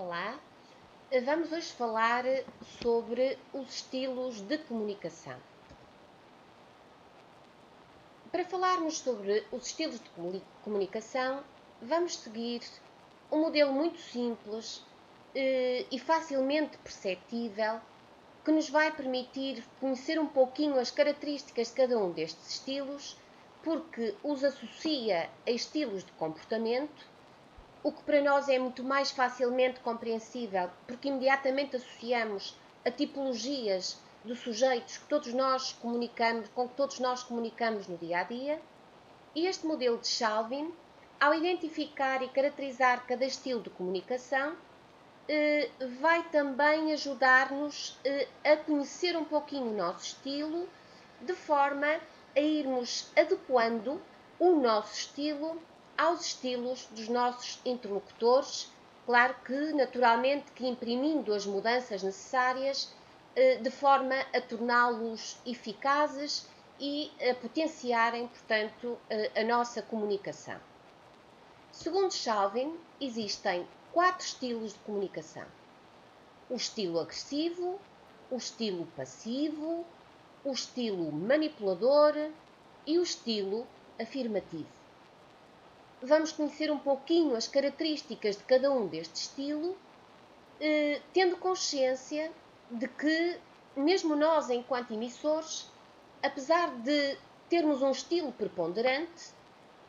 Olá, vamos hoje falar sobre os estilos de comunicação. Para falarmos sobre os estilos de comunicação, vamos seguir um modelo muito simples e facilmente perceptível que nos vai permitir conhecer um pouquinho as características de cada um destes estilos, porque os associa a estilos de comportamento, o que para nós é muito mais facilmente compreensível, porque imediatamente associamos a tipologias de sujeitos que todos nós comunicamos, com que todos nós comunicamos no dia a dia. E este modelo de Chalvin, ao identificar e caracterizar cada estilo de comunicação, vai também ajudar-nos a conhecer um pouquinho o nosso estilo, de forma a irmos adequando o nosso estilo aos estilos dos nossos interlocutores, claro que naturalmente que imprimindo as mudanças necessárias de forma a torná-los eficazes e a potenciarem, portanto, a nossa comunicação. Segundo Chalvin, existem 4 estilos de comunicação: o estilo agressivo, o estilo passivo, o estilo manipulador e o estilo afirmativo. Vamos conhecer um pouquinho as características de cada um deste estilo, tendo consciência de que, mesmo nós, enquanto emissores, apesar de termos um estilo preponderante,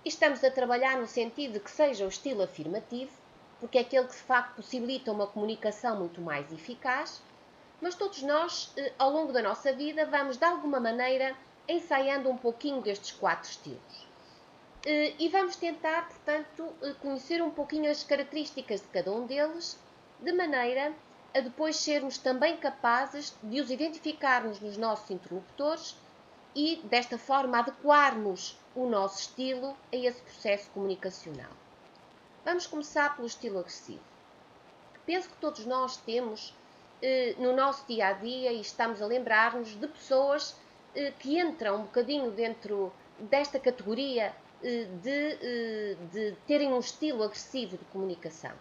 estamos a trabalhar no sentido de que seja o estilo afirmativo, porque é aquele que de facto possibilita uma comunicação muito mais eficaz, mas todos nós, ao longo da nossa vida, vamos de alguma maneira ensaiando um pouquinho destes 4 estilos. E vamos tentar, portanto, conhecer um pouquinho as características de cada um deles, de maneira a depois sermos também capazes de os identificarmos nos nossos interlocutores e, desta forma, adequarmos o nosso estilo a esse processo comunicacional. Vamos começar pelo estilo agressivo. Penso que todos nós temos no nosso dia a dia e estamos a lembrar-nos de pessoas que entram um bocadinho dentro desta categoria de terem um estilo agressivo de comunicação.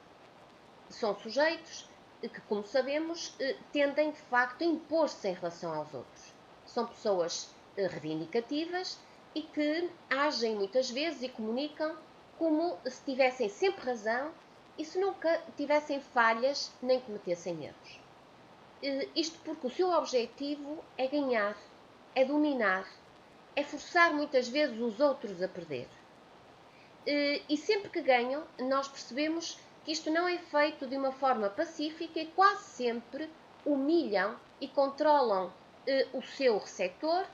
São sujeitos que, como sabemos, tendem de facto a impor-se em relação aos outros. São pessoas reivindicativas e que agem muitas vezes e comunicam como se tivessem sempre razão e se nunca tivessem falhas nem cometessem erros. Isto porque o seu objetivo é ganhar, é dominar, é forçar muitas vezes os outros a perder. E sempre que ganham, nós percebemos que isto não é feito de uma forma pacífica e quase sempre humilham e controlam o seu receptor,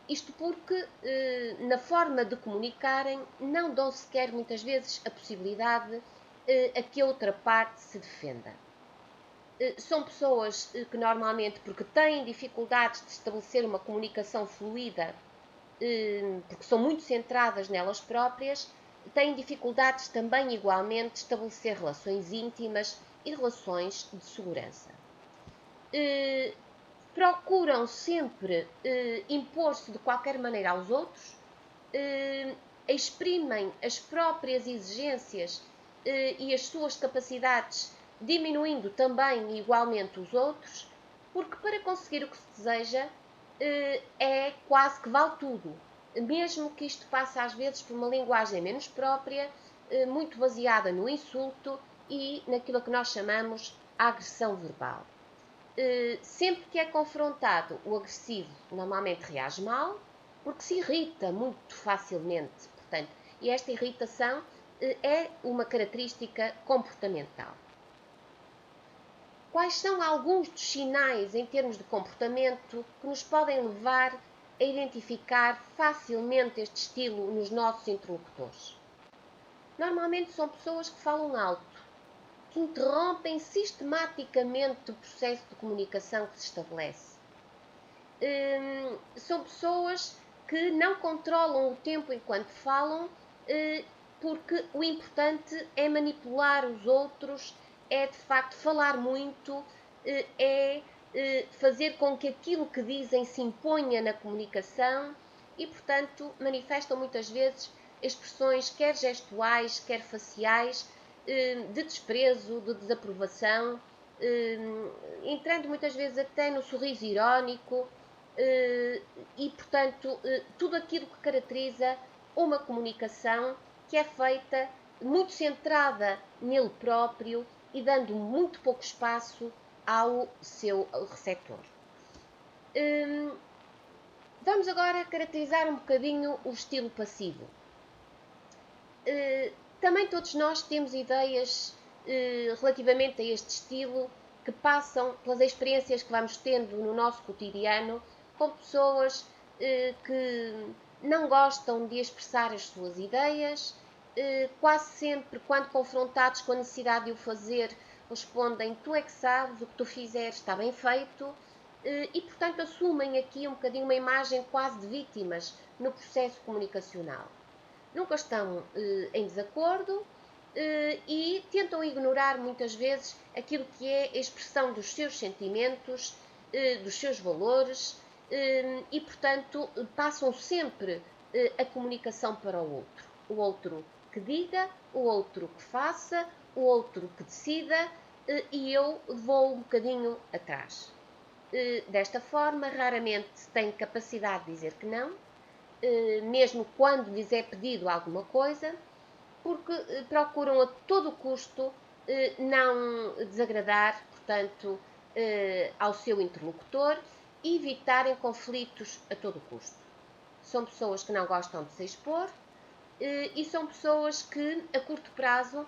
isto porque na forma de comunicarem não dão sequer muitas vezes a possibilidade a que a outra parte se defenda. São pessoas que normalmente, porque têm dificuldades de estabelecer uma comunicação fluida, porque são muito centradas nelas próprias, têm dificuldades também igualmente de estabelecer relações íntimas e relações de segurança. Procuram sempre impor-se de qualquer maneira aos outros, exprimem as próprias exigências e as suas capacidades, diminuindo também igualmente os outros, porque para conseguir o que se deseja é quase que vale tudo, mesmo que isto passe às vezes por uma linguagem menos própria, muito baseada no insulto e naquilo que nós chamamos a agressão verbal. Sempre que é confrontado, o agressivo normalmente reage mal, porque se irrita muito facilmente, portanto, e esta irritação é uma característica comportamental. Quais são alguns dos sinais em termos de comportamento que nos podem levar a identificar facilmente este estilo nos nossos interlocutores? Normalmente são pessoas que falam alto, que interrompem sistematicamente o processo de comunicação que se estabelece. São pessoas que não controlam o tempo enquanto falam, porque o importante é manipular os outros, é de facto falar muito, é fazer com que aquilo que dizem se imponha na comunicação e, portanto, manifestam muitas vezes expressões quer gestuais, quer faciais, de desprezo, de desaprovação, entrando muitas vezes até no sorriso irónico e, portanto, tudo aquilo que caracteriza uma comunicação que é feita muito centrada nele próprio e dando muito pouco espaço ao seu receptor. Vamos agora caracterizar um bocadinho o estilo passivo. Também todos nós temos ideias relativamente a este estilo que passam pelas experiências que vamos tendo no nosso cotidiano com pessoas que não gostam de expressar as suas ideias, quase sempre, quando confrontados com a necessidade de o fazer, respondem: tu é que sabes, o que tu fizeres está bem feito, e, portanto, assumem aqui um bocadinho uma imagem quase de vítimas no processo comunicacional. Nunca estão em desacordo e tentam ignorar muitas vezes aquilo que é a expressão dos seus sentimentos, dos seus valores e, portanto, passam sempre a comunicação para o outro que diga, o outro que faça, o outro que decida e eu vou um bocadinho atrás. Desta forma, raramente têm capacidade de dizer que não, mesmo quando lhes é pedido alguma coisa, porque procuram a todo custo não desagradar, portanto, ao seu interlocutor e evitarem conflitos a todo custo. São pessoas que não gostam de se expor e são pessoas que, a curto prazo,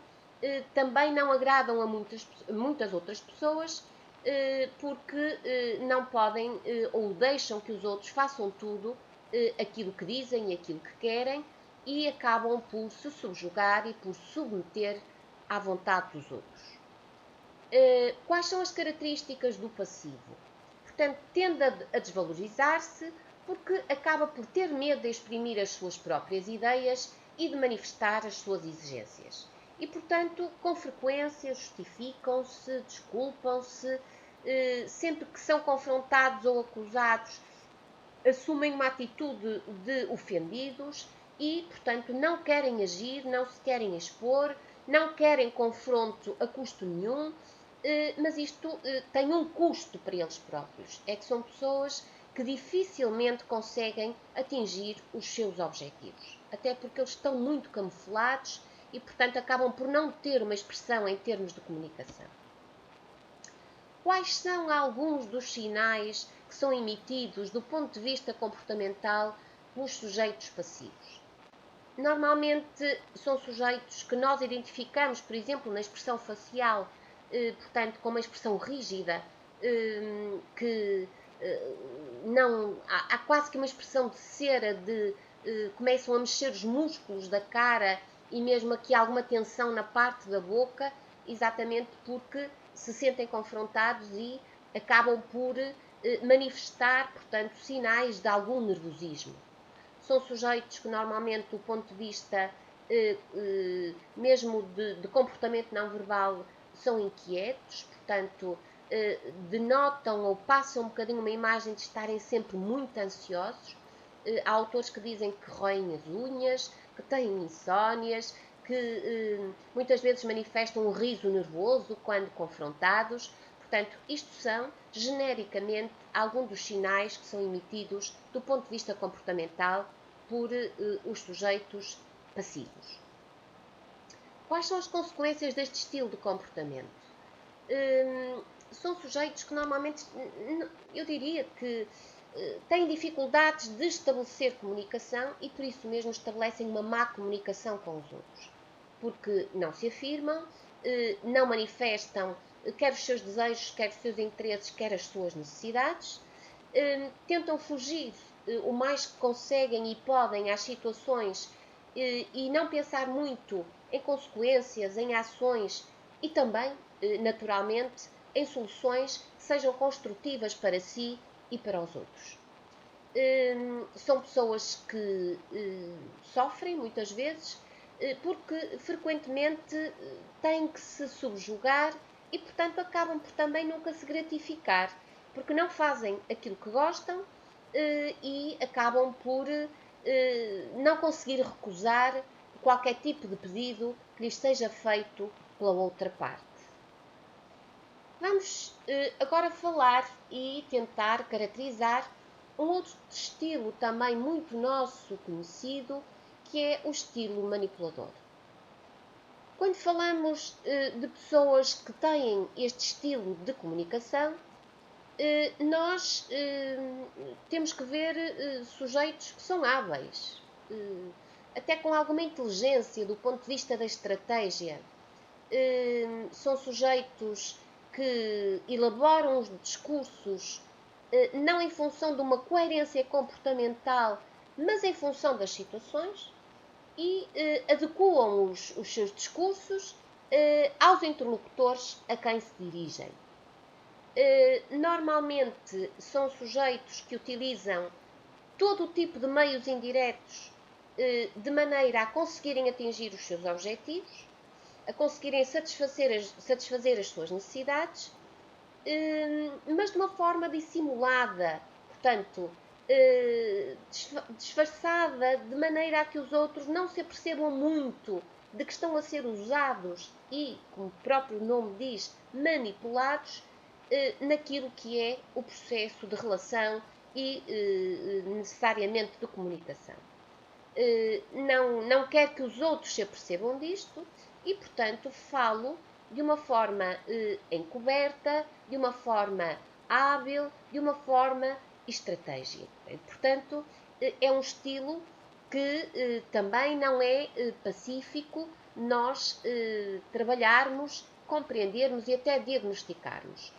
também não agradam a muitas outras pessoas porque não podem ou deixam que os outros façam tudo aquilo que dizem e aquilo que querem e acabam por se subjugar e por submeter à vontade dos outros. Quais são as características do passivo? Portanto, tende a desvalorizar-se porque acaba por ter medo de exprimir as suas próprias ideias e de manifestar as suas exigências. E, portanto, com frequência justificam-se, desculpam-se, sempre que são confrontados ou acusados, assumem uma atitude de ofendidos e, portanto, não querem agir, não se querem expor, não querem confronto a custo nenhum, mas isto tem um custo para eles próprios. É que são pessoas que dificilmente conseguem atingir os seus objetivos, até porque eles estão muito camuflados e, portanto, acabam por não ter uma expressão em termos de comunicação. Quais são alguns dos sinais que são emitidos do ponto de vista comportamental nos sujeitos passivos? Normalmente são sujeitos que nós identificamos, por exemplo, na expressão facial, portanto, com uma expressão rígida, que não há quase que uma expressão de cera, começam a mexer os músculos da cara e mesmo aqui alguma tensão na parte da boca, exatamente porque se sentem confrontados e acabam por manifestar, portanto, sinais de algum nervosismo. São sujeitos que normalmente, do ponto de vista mesmo de comportamento não verbal, são inquietos, portanto, denotam ou passam um bocadinho uma imagem de estarem sempre muito ansiosos. Há autores que dizem que roem as unhas, que têm insónias, que muitas vezes manifestam um riso nervoso quando confrontados. Portanto, isto são, genericamente, alguns dos sinais que são emitidos do ponto de vista comportamental por os sujeitos passivos. Quais são as consequências deste estilo de comportamento? São sujeitos que normalmente, eu diria que têm dificuldades de estabelecer comunicação e por isso mesmo estabelecem uma má comunicação com os outros. Porque não se afirmam, não manifestam quer os seus desejos, quer os seus interesses, quer as suas necessidades, tentam fugir o mais que conseguem e podem às situações e não pensar muito em consequências, em ações e também, naturalmente, em soluções que sejam construtivas para si e para os outros. São pessoas que sofrem muitas vezes porque frequentemente têm que se subjugar e, portanto, acabam por também nunca se gratificar, porque não fazem aquilo que gostam e acabam por não conseguir recusar qualquer tipo de pedido que lhes seja feito pela outra parte. Vamos agora falar e tentar caracterizar um outro estilo também muito nosso conhecido, que é o estilo manipulador. Quando falamos de pessoas que têm este estilo de comunicação, nós temos que ver sujeitos que são hábeis, até com alguma inteligência do ponto de vista da estratégia. São sujeitos que elaboram os discursos não em função de uma coerência comportamental, mas em função das situações e adequam os seus discursos aos interlocutores a quem se dirigem. Normalmente são sujeitos que utilizam todo o tipo de meios indiretos de maneira a conseguirem atingir os seus objetivos, a conseguirem satisfazer as suas necessidades, mas de uma forma dissimulada, portanto, disfarçada, de maneira a que os outros não se apercebam muito de que estão a ser usados e, como o próprio nome diz, manipulados naquilo que é o processo de relação e necessariamente de comunicação. Não quer que os outros se apercebam disto e, portanto, falo de uma forma encoberta, de uma forma hábil, de uma forma estratégica. Portanto, é um estilo que também não é pacífico nós trabalharmos, compreendermos e até diagnosticarmos.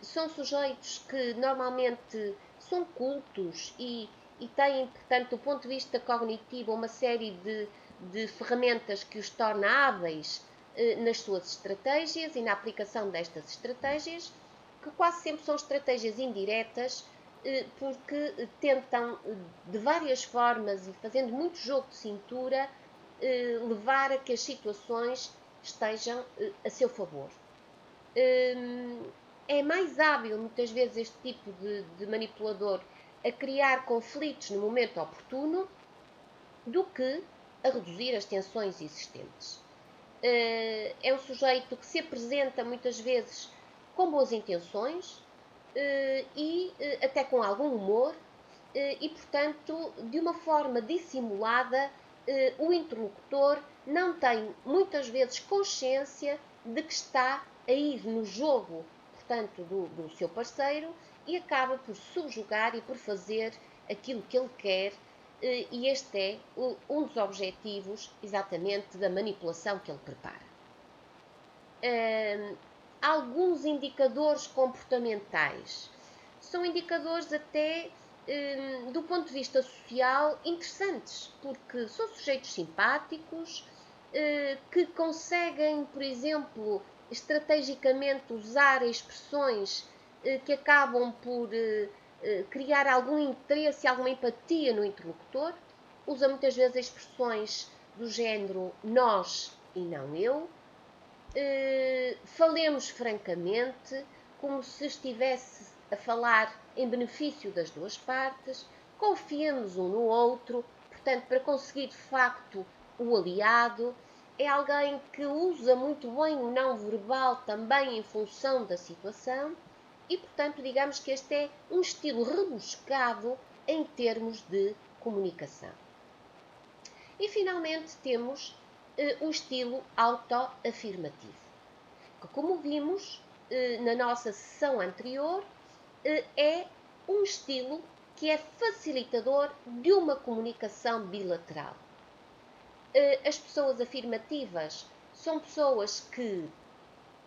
São sujeitos que normalmente são cultos e têm, portanto, do ponto de vista cognitivo, uma série de ferramentas que os torna hábeis nas suas estratégias e na aplicação destas estratégias, que quase sempre são estratégias indiretas, porque tentam, de várias formas e fazendo muito jogo de cintura, levar a que as situações estejam a seu favor. É mais hábil, muitas vezes, este tipo de manipulador a criar conflitos no momento oportuno do que a reduzir as tensões existentes. É um sujeito que se apresenta muitas vezes com boas intenções e até com algum humor e, portanto, de uma forma dissimulada, o interlocutor não tem muitas vezes consciência de que está a ir no jogo, portanto, do seu parceiro e acaba por subjugar e por fazer aquilo que ele quer e este é um dos objetivos exatamente da manipulação que ele prepara. Alguns indicadores comportamentais são indicadores até do ponto de vista social interessantes, porque são sujeitos simpáticos que conseguem, por exemplo, estrategicamente usar expressões que acabam por criar algum interesse, alguma empatia no interlocutor, usa muitas vezes expressões do género nós e não eu, falemos francamente, como se estivesse a falar em benefício das duas partes, confiemos um no outro, portanto, para conseguir de facto o aliado. É alguém que usa muito bem o não verbal também em função da situação e, portanto, digamos que este é um estilo rebuscado em termos de comunicação. E, finalmente, temos o estilo autoafirmativo, que, como vimos na nossa sessão anterior, é um estilo que é facilitador de uma comunicação bilateral. As pessoas afirmativas são pessoas que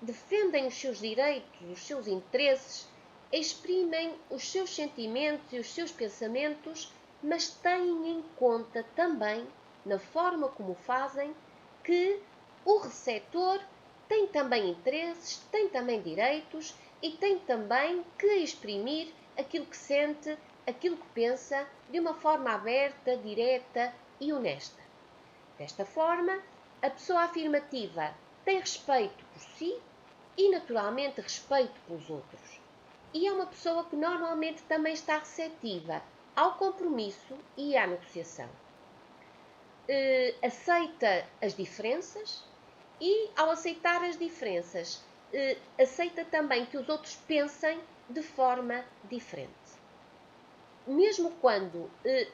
defendem os seus direitos, os seus interesses, exprimem os seus sentimentos e os seus pensamentos, mas têm em conta também, na forma como fazem, que o receptor tem também interesses, tem também direitos e tem também que exprimir aquilo que sente, aquilo que pensa, de uma forma aberta, direta e honesta. Desta forma, a pessoa afirmativa tem respeito por si e, naturalmente, respeito pelos outros. E é uma pessoa que normalmente também está receptiva ao compromisso e à negociação. Aceita as diferenças E, ao aceitar as diferenças, aceita também que os outros pensem de forma diferente. Mesmo quando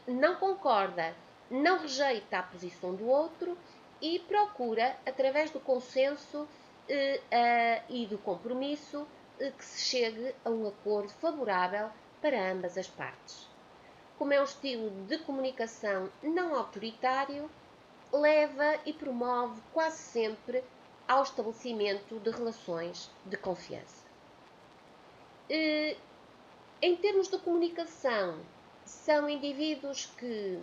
não concorda, não rejeita a posição do outro e procura, através do consenso e do compromisso, que se chegue a um acordo favorável para ambas as partes. Como é um estilo de comunicação não autoritário, leva e promove quase sempre ao estabelecimento de relações de confiança. Em termos de comunicação, são indivíduos que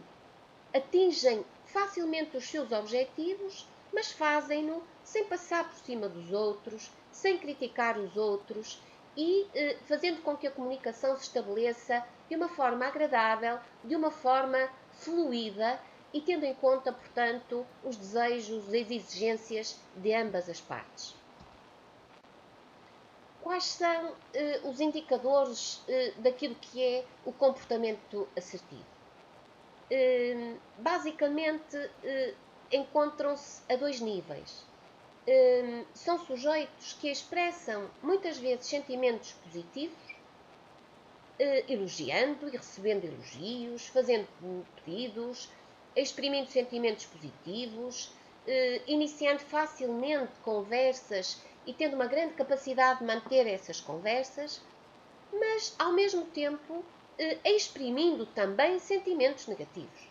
atingem facilmente os seus objetivos, mas fazem-no sem passar por cima dos outros, sem criticar os outros e fazendo com que a comunicação se estabeleça de uma forma agradável, de uma forma fluida e tendo em conta, portanto, os desejos, as exigências de ambas as partes. Quais são os indicadores daquilo que é o comportamento assertivo? Basicamente, encontram-se a dois níveis. São sujeitos que expressam muitas vezes sentimentos positivos, elogiando e recebendo elogios, fazendo pedidos, exprimindo sentimentos positivos, iniciando facilmente conversas e tendo uma grande capacidade de manter essas conversas, mas ao mesmo tempo exprimindo também sentimentos negativos.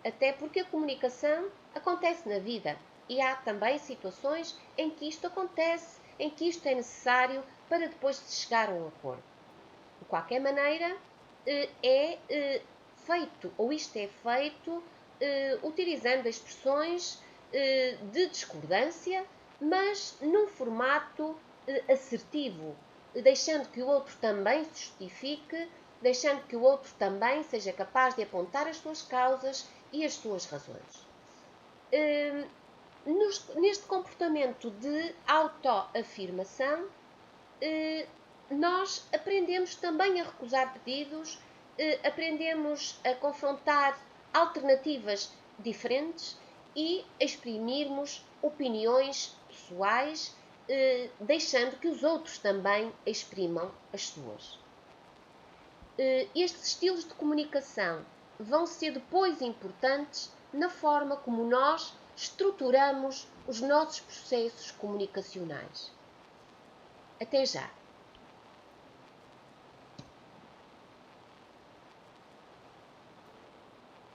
Até porque a comunicação acontece na vida e há também situações em que isto acontece, em que isto é necessário para depois se chegar a um acordo. De qualquer maneira, isto é feito utilizando expressões de discordância, mas num formato assertivo, deixando que o outro também se justifique, deixando que o outro também seja capaz de apontar as suas causas e as suas razões. Neste comportamento de autoafirmação, nós aprendemos também a recusar pedidos, aprendemos a confrontar alternativas diferentes e a exprimirmos opiniões pessoais, deixando que os outros também exprimam as suas. Estes estilos de comunicação vão ser depois importantes na forma como nós estruturamos os nossos processos comunicacionais. Até já!